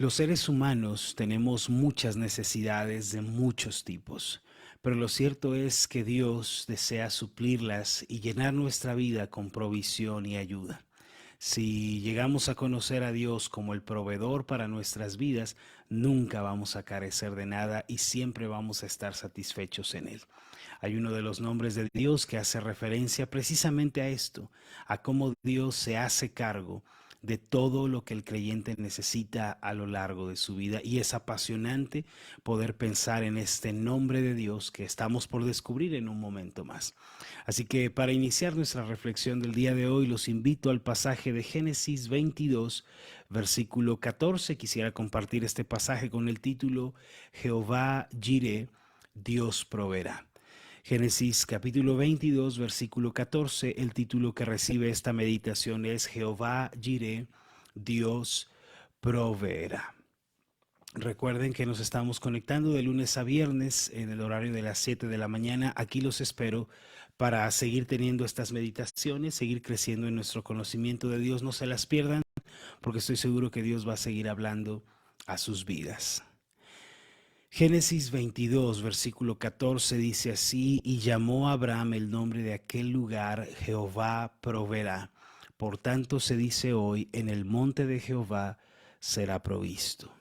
Los seres humanos tenemos muchas necesidades de muchos tipos, pero lo cierto es que Dios desea suplirlas y llenar nuestra vida con provisión y ayuda. Si llegamos a conocer a Dios como el proveedor para nuestras vidas, nunca vamos a carecer de nada y siempre vamos a estar satisfechos en Él. Hay uno de los nombres de Dios que hace referencia precisamente a esto, a cómo Dios se hace cargo de todo lo que el creyente necesita a lo largo de su vida. Y es apasionante poder pensar en este nombre de Dios que estamos por descubrir en un momento más. Así que para iniciar nuestra reflexión del día de hoy, los invito al pasaje de Génesis 22, versículo 14. Quisiera compartir este pasaje con el título Jehová Jireh, Dios proveerá. Génesis capítulo 22, versículo 14, el título que recibe esta meditación es Jehová Jireh, Dios proveerá. Recuerden que nos estamos conectando de lunes a viernes en el horario de las 7 de la mañana. Aquí los espero para seguir teniendo estas meditaciones, seguir creciendo en nuestro conocimiento de Dios. No se las pierdan porque estoy seguro que Dios va a seguir hablando a sus vidas. Génesis 22, versículo 14 dice así, y llamó a Abraham el nombre de aquel lugar, Jehová proveerá. Por tanto se dice hoy, en el monte de Jehová será provisto.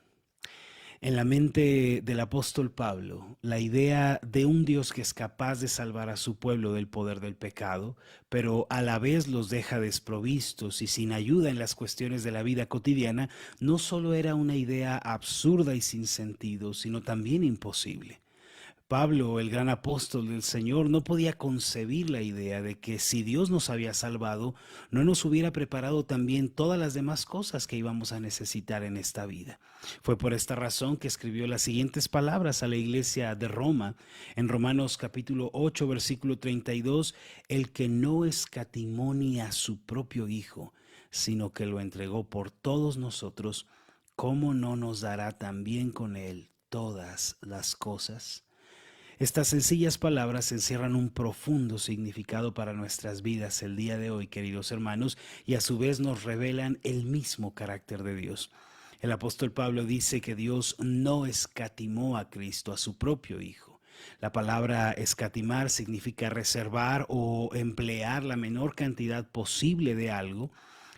En la mente del apóstol Pablo, la idea de un Dios que es capaz de salvar a su pueblo del poder del pecado, pero a la vez los deja desprovistos y sin ayuda en las cuestiones de la vida cotidiana, no solo era una idea absurda y sin sentido, sino también imposible. Pablo, el gran apóstol del Señor, no podía concebir la idea de que si Dios nos había salvado, no nos hubiera preparado también todas las demás cosas que íbamos a necesitar en esta vida. Fue por esta razón que escribió las siguientes palabras a la iglesia de Roma, en Romanos capítulo 8, versículo 32, el que no escatimó ni a su propio Hijo, sino que lo entregó por todos nosotros, ¿cómo no nos dará también con él todas las cosas? Estas sencillas palabras encierran un profundo significado para nuestras vidas el día de hoy, queridos hermanos, y a su vez nos revelan el mismo carácter de Dios. El apóstol Pablo dice que Dios no escatimó a Cristo, a su propio Hijo. La palabra escatimar significa reservar o emplear la menor cantidad posible de algo,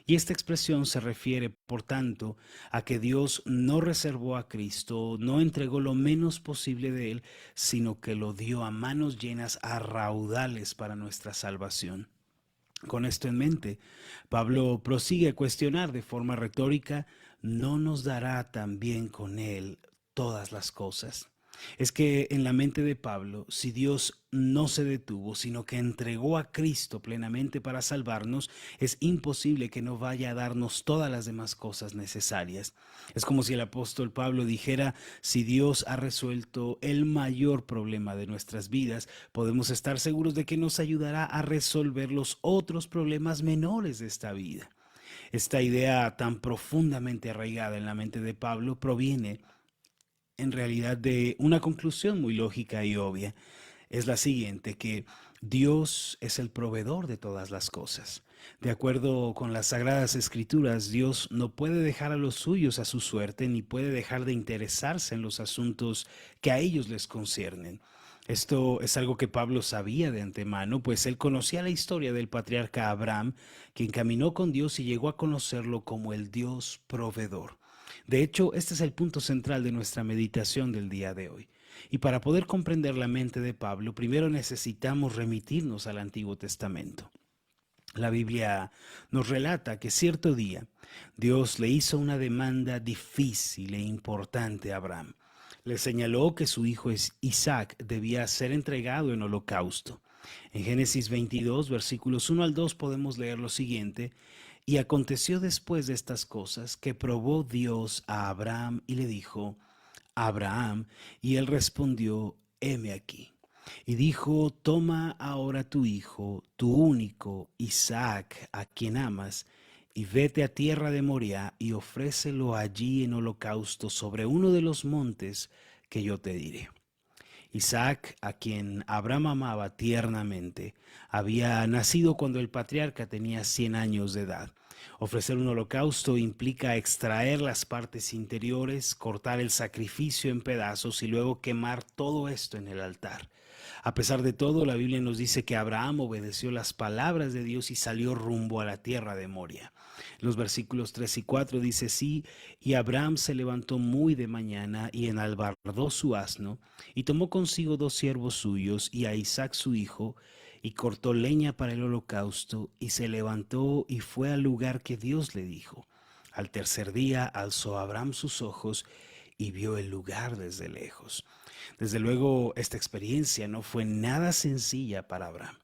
y esta expresión se refiere, por tanto, a que Dios no reservó a Cristo, no entregó lo menos posible de Él, sino que lo dio a manos llenas, a raudales para nuestra salvación. Con esto en mente, Pablo prosigue a cuestionar de forma retórica, ¿no nos dará también con Él todas las cosas? Es que en la mente de Pablo, si Dios no se detuvo, sino que entregó a Cristo plenamente para salvarnos, es imposible que no vaya a darnos todas las demás cosas necesarias. Es como si el apóstol Pablo dijera, si Dios ha resuelto el mayor problema de nuestras vidas, podemos estar seguros de que nos ayudará a resolver los otros problemas menores de esta vida. Esta idea tan profundamente arraigada en la mente de Pablo proviene en realidad de una conclusión muy lógica y obvia. Es la siguiente, que Dios es el proveedor de todas las cosas. De acuerdo con las Sagradas Escrituras, Dios no puede dejar a los suyos a su suerte, ni puede dejar de interesarse en los asuntos que a ellos les conciernen. Esto es algo que Pablo sabía de antemano, pues él conocía la historia del patriarca Abraham, quien caminó con Dios y llegó a conocerlo como el Dios proveedor. De hecho, este es el punto central de nuestra meditación del día de hoy. Y para poder comprender la mente de Pablo, primero necesitamos remitirnos al Antiguo Testamento. La Biblia nos relata que cierto día Dios le hizo una demanda difícil e importante a Abraham. Le señaló que su hijo Isaac debía ser entregado en holocausto. En Génesis 22, versículos 1 al 2 podemos leer lo siguiente. Y aconteció después de estas cosas que probó Dios a Abraham y le dijo, Abraham, y él respondió, heme aquí. Y dijo, toma ahora tu hijo, tu único, Isaac, a quien amas, y vete a tierra de Moriah y ofrécelo allí en holocausto sobre uno de los montes que yo te diré. Isaac, a quien Abraham amaba tiernamente, había nacido cuando el patriarca tenía 100 años de edad. Ofrecer un holocausto implica extraer las partes interiores, cortar el sacrificio en pedazos y luego quemar todo esto en el altar. A pesar de todo, la Biblia nos dice que Abraham obedeció las palabras de Dios y salió rumbo a la tierra de Moria. Los versículos 3 y 4 dice: sí, y Abraham se levantó muy de mañana y enalbardó su asno, y tomó consigo 2 siervos suyos y a Isaac su hijo, y cortó leña para el holocausto, y se levantó y fue al lugar que Dios le dijo. Al tercer día alzó Abraham sus ojos y vio el lugar desde lejos. Desde luego, esta experiencia no fue nada sencilla para Abraham.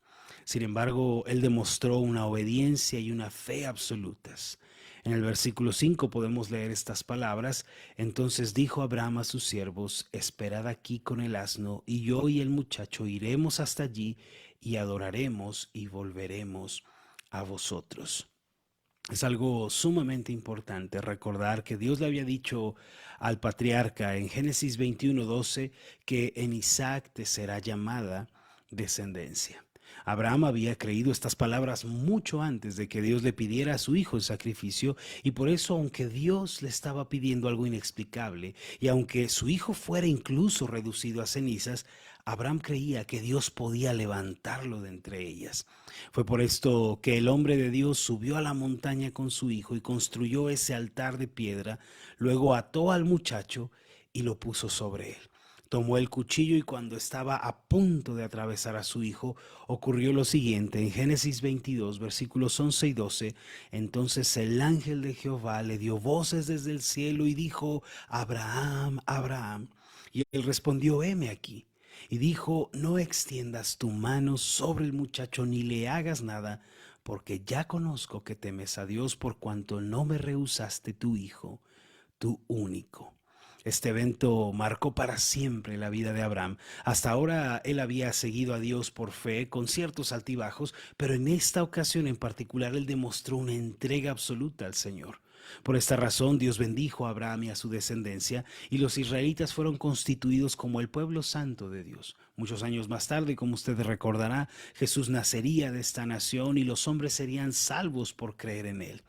Sin embargo, él demostró una obediencia y una fe absolutas. En el versículo 5 podemos leer estas palabras: entonces dijo Abraham a sus siervos: esperad aquí con el asno, y yo y el muchacho iremos hasta allí y adoraremos y volveremos a vosotros. Es algo sumamente importante recordar que Dios le había dicho al patriarca en Génesis 21:12 que en Isaac te será llamada descendencia. Abraham había creído estas palabras mucho antes de que Dios le pidiera a su hijo el sacrificio, y por eso, aunque Dios le estaba pidiendo algo inexplicable y aunque su hijo fuera incluso reducido a cenizas, Abraham creía que Dios podía levantarlo de entre ellas. Fue por esto que el hombre de Dios subió a la montaña con su hijo y construyó ese altar de piedra, luego ató al muchacho y lo puso sobre él. Tomó el cuchillo y cuando estaba a punto de atravesar a su hijo, ocurrió lo siguiente. En Génesis 22, versículos 11 y 12, entonces el ángel de Jehová le dio voces desde el cielo y dijo: Abraham, Abraham. Y él respondió: heme aquí. Y dijo: no extiendas tu mano sobre el muchacho ni le hagas nada, porque ya conozco que temes a Dios por cuanto no me rehusaste tu hijo, tu único. Este evento marcó para siempre la vida de Abraham. Hasta ahora él había seguido a Dios por fe, con ciertos altibajos, pero en esta ocasión en particular él demostró una entrega absoluta al Señor. Por esta razón Dios bendijo a Abraham y a su descendencia, y los israelitas fueron constituidos como el pueblo santo de Dios. Muchos años más tarde, como usted recordará, Jesús nacería de esta nación y los hombres serían salvos por creer en él.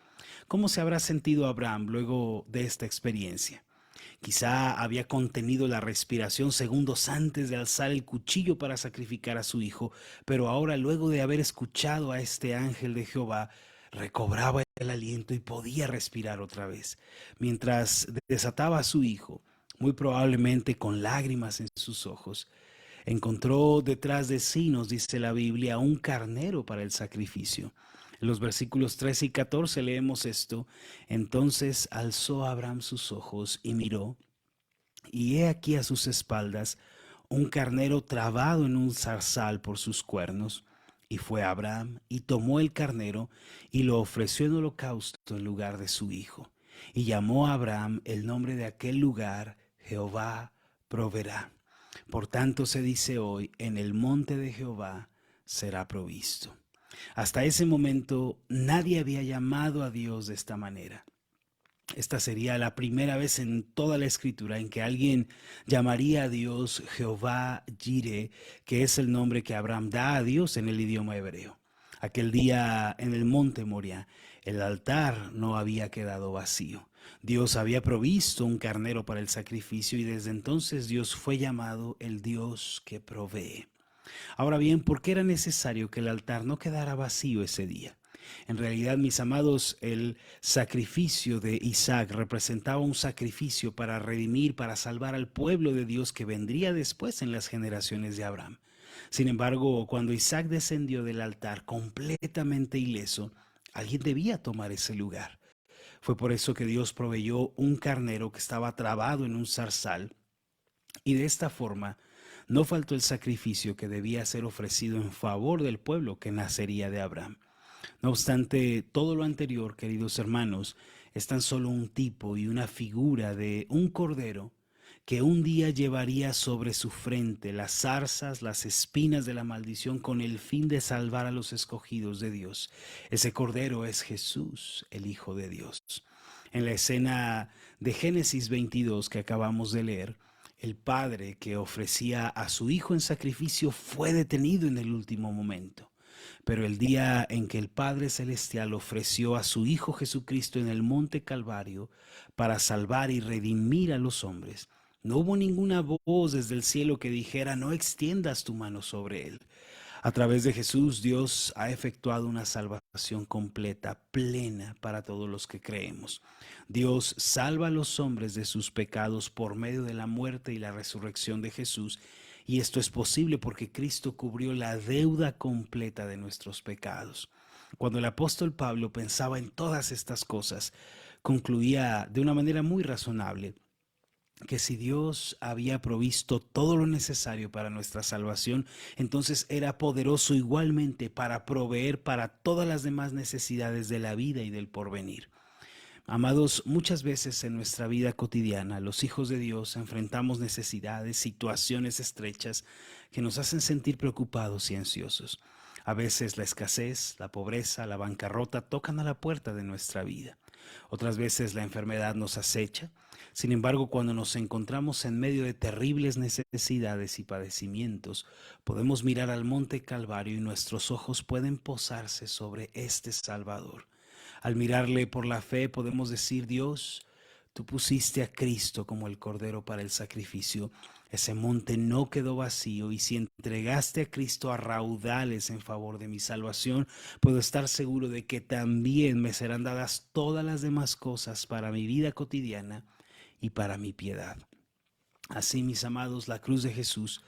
¿Cómo se habrá sentido Abraham luego de esta experiencia? Quizá había contenido la respiración segundos antes de alzar el cuchillo para sacrificar a su hijo, pero ahora, luego de haber escuchado a este ángel de Jehová, recobraba el aliento y podía respirar otra vez. Mientras desataba a su hijo, muy probablemente con lágrimas en sus ojos, encontró detrás de sí, nos dice la Biblia, un carnero para el sacrificio. En los versículos 13 y 14 leemos esto: entonces alzó Abraham sus ojos y miró, y he aquí a sus espaldas un carnero trabado en un zarzal por sus cuernos. Y fue Abraham y tomó el carnero y lo ofreció en holocausto en lugar de su hijo. Y llamó a Abraham el nombre de aquel lugar: Jehová proveerá. Por tanto se dice hoy: en el monte de Jehová será provisto. Hasta ese momento nadie había llamado a Dios de esta manera. Esta sería la primera vez en toda la escritura en que alguien llamaría a Dios Jehová Jireh, que es el nombre que Abraham da a Dios en el idioma hebreo. Aquel día en el monte Moria, el altar no había quedado vacío. Dios había provisto un carnero para el sacrificio y desde entonces Dios fue llamado el Dios que provee. Ahora bien, ¿por qué era necesario que el altar no quedara vacío ese día? En realidad, mis amados, el sacrificio de Isaac representaba un sacrificio para redimir, para salvar al pueblo de Dios que vendría después en las generaciones de Abraham. Sin embargo, cuando Isaac descendió del altar completamente ileso, alguien debía tomar ese lugar. Fue por eso que Dios proveyó un carnero que estaba trabado en un zarzal, y de esta forma no faltó el sacrificio que debía ser ofrecido en favor del pueblo que nacería de Abraham. No obstante, todo lo anterior, queridos hermanos, es tan solo un tipo y una figura de un cordero que un día llevaría sobre su frente las zarzas, las espinas de la maldición con el fin de salvar a los escogidos de Dios. Ese cordero es Jesús, el Hijo de Dios. En la escena de Génesis 22 que acabamos de leer, el padre que ofrecía a su hijo en sacrificio fue detenido en el último momento. pero el día en que el Padre Celestial ofreció a su Hijo Jesucristo en el monte Calvario para salvar y redimir a los hombres, no hubo ninguna voz desde el cielo que dijera, no extiendas tu mano sobre él. A través de Jesús, Dios ha efectuado una salvación completa, plena para todos los que creemos. Dios salva a los hombres de sus pecados por medio de la muerte y la resurrección de Jesús, y esto es posible porque Cristo cubrió la deuda completa de nuestros pecados. Cuando el apóstol Pablo pensaba en todas estas cosas, concluía de una manera muy razonable que si Dios había provisto todo lo necesario para nuestra salvación, entonces era poderoso igualmente para proveer para todas las demás necesidades de la vida y del porvenir. Amados, muchas veces en nuestra vida cotidiana, los hijos de Dios enfrentamos necesidades, situaciones estrechas que nos hacen sentir preocupados y ansiosos. A veces la escasez, la pobreza, la bancarrota tocan a la puerta de nuestra vida. Otras veces la enfermedad nos acecha. Sin embargo, cuando nos encontramos en medio de terribles necesidades y padecimientos, podemos mirar al monte Calvario y nuestros ojos pueden posarse sobre este Salvador. Al mirarle por la fe podemos decir, Dios, tú pusiste a Cristo como el Cordero para el sacrificio. Ese monte no quedó vacío y si entregaste a Cristo a raudales en favor de mi salvación, puedo estar seguro de que también me serán dadas todas las demás cosas para mi vida cotidiana y para mi piedad. Así, mis amados, la cruz de Jesús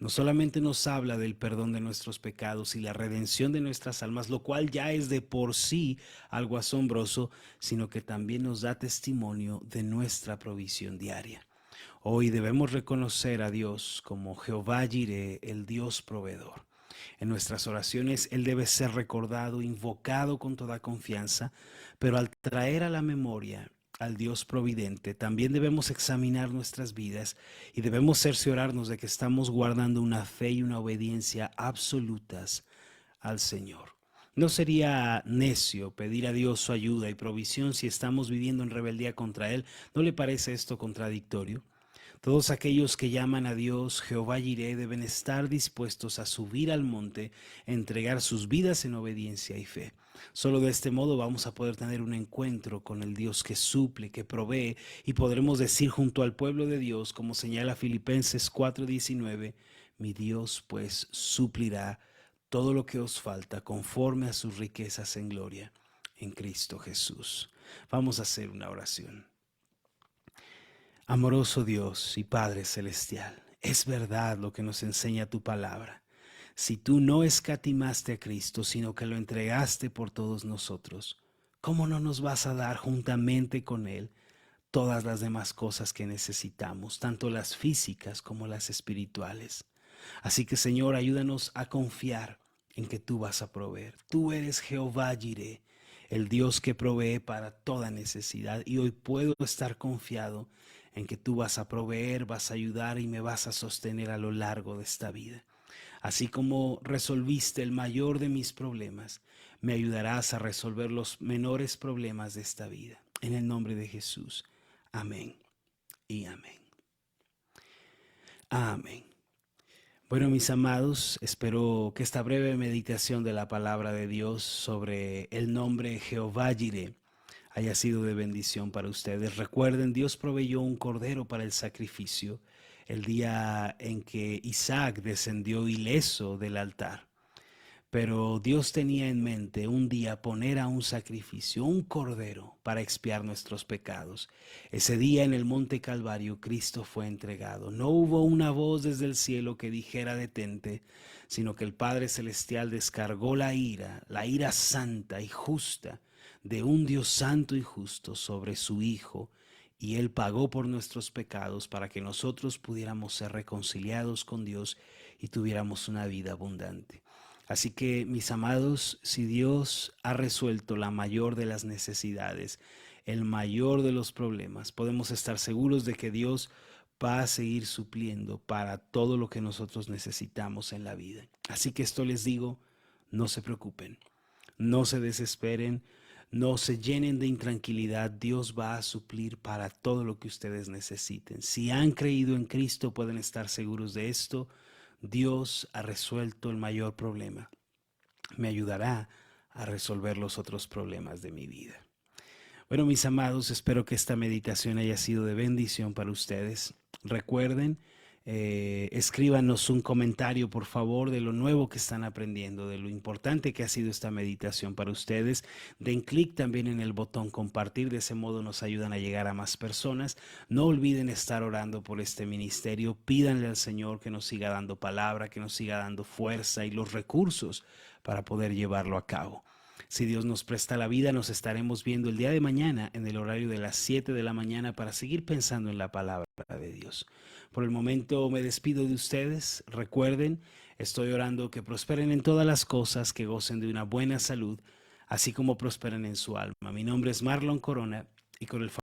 no solamente nos habla del perdón de nuestros pecados y la redención de nuestras almas, lo cual ya es de por sí algo asombroso, sino que también nos da testimonio de nuestra provisión diaria. Hoy debemos reconocer a Dios como Jehová Jireh, el Dios proveedor. En nuestras oraciones Él debe ser recordado, invocado con toda confianza, pero al traer a la memoria al Dios providente, también debemos examinar nuestras vidas y debemos cerciorarnos de que estamos guardando una fe y una obediencia absolutas al Señor. ¿No sería necio pedir a Dios su ayuda y provisión si estamos viviendo en rebeldía contra Él? ¿No le parece esto contradictorio? Todos aquellos que llaman a Dios Jehová Jireh deben estar dispuestos a subir al monte, entregar sus vidas en obediencia y fe. Solo de este modo vamos a poder tener un encuentro con el Dios que suple, que provee, y podremos decir junto al pueblo de Dios, como señala Filipenses 4:19, mi Dios pues suplirá todo lo que os falta conforme a sus riquezas en gloria en Cristo Jesús. Vamos a hacer una oración. Amoroso Dios y Padre Celestial, es verdad lo que nos enseña tu palabra. Si tú no escatimaste a Cristo, sino que lo entregaste por todos nosotros, ¿cómo no nos vas a dar juntamente con Él todas las demás cosas que necesitamos, tanto las físicas como las espirituales? Así que, Señor, ayúdanos a confiar en que tú vas a proveer. Tú eres Jehová Jireh, el Dios que provee para toda necesidad, y hoy puedo estar confiado en que tú vas a proveer, vas a ayudar y me vas a sostener a lo largo de esta vida. Así como resolviste el mayor de mis problemas, me ayudarás a resolver los menores problemas de esta vida. En el nombre de Jesús. Amén y amén. Amén. Bueno, mis amados, espero que esta breve meditación de la palabra de Dios sobre el nombre Jehová Jireh haya sido de bendición para ustedes. Recuerden, Dios proveyó un cordero para el sacrificio el día en que Isaac descendió ileso del altar. Pero Dios tenía en mente un día poner a un sacrificio, un cordero, para expiar nuestros pecados. Ese día en el monte Calvario Cristo fue entregado. No hubo una voz desde el cielo que dijera detente, sino que el Padre Celestial descargó la ira santa y justa de un Dios santo y justo sobre su Hijo, y Él pagó por nuestros pecados para que nosotros pudiéramos ser reconciliados con Dios y tuviéramos una vida abundante. Así que, mis amados, si Dios ha resuelto la mayor de las necesidades, el mayor de los problemas, podemos estar seguros de que Dios va a seguir supliendo para todo lo que nosotros necesitamos en la vida. Así que esto les digo, no se preocupen, no se desesperen, no se llenen de intranquilidad. Dios va a suplir para todo lo que ustedes necesiten. Si han creído en Cristo, pueden estar seguros de esto. Dios ha resuelto el mayor problema. me ayudará a resolver los otros problemas de mi vida. Bueno, mis amados, espero que esta meditación haya sido de bendición para ustedes. Recuerden, escríbanos un comentario, por favor, de lo nuevo que están aprendiendo, de lo importante que ha sido esta meditación para ustedes. Den clic también en el botón compartir, de ese modo nos ayudan a llegar a más personas. No olviden estar orando por este ministerio. Pídanle al Señor que nos siga dando palabra, que nos siga dando fuerza y los recursos para poder llevarlo a cabo. Si Dios nos presta la vida, nos estaremos viendo el día de mañana en el horario de las 7 de la mañana para seguir pensando en la palabra de Dios. Por el momento me despido de ustedes. Recuerden, estoy orando que prosperen en todas las cosas, que gocen de una buena salud, así como prosperen en su alma. Mi nombre es Marlon Corona y con el